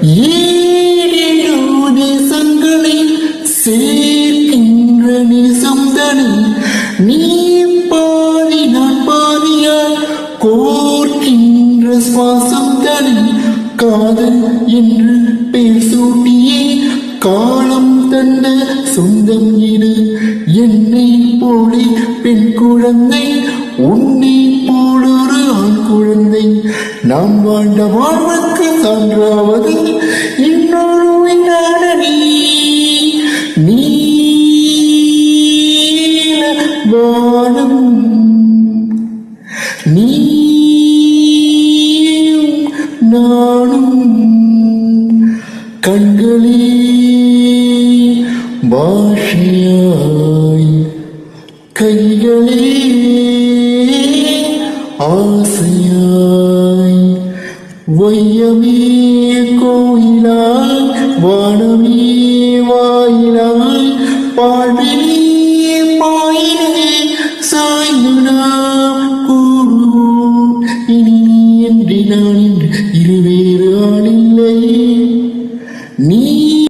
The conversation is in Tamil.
ஏழு தேசங்களை சேர்க்கின்ற நிசம்தனை நீ பாதி நான் பாதியால் கோர்க்கின்ற சுவாசம் தனை காதல் என்று பேர் சூட்டியே காலம் தந்த சொந்தம் இது என்னை போலே பெண் குழந்தை உன்னை போலொரு ஆண் குழந்தை நாம் வாழ்ந்த வாழ்வுக்கு சான்றாவது இன்னொரு நாடனி நீல வானம் நீயும் நானும் கண்களே பாஷையாய் கைகளே ஆசையாய் வையமே கோயிலாய் வானமே வாயிலாய் பாழ்விலே பாயிலே சாய்ந்து நாம் கூடுவோம் இனி என்று நான்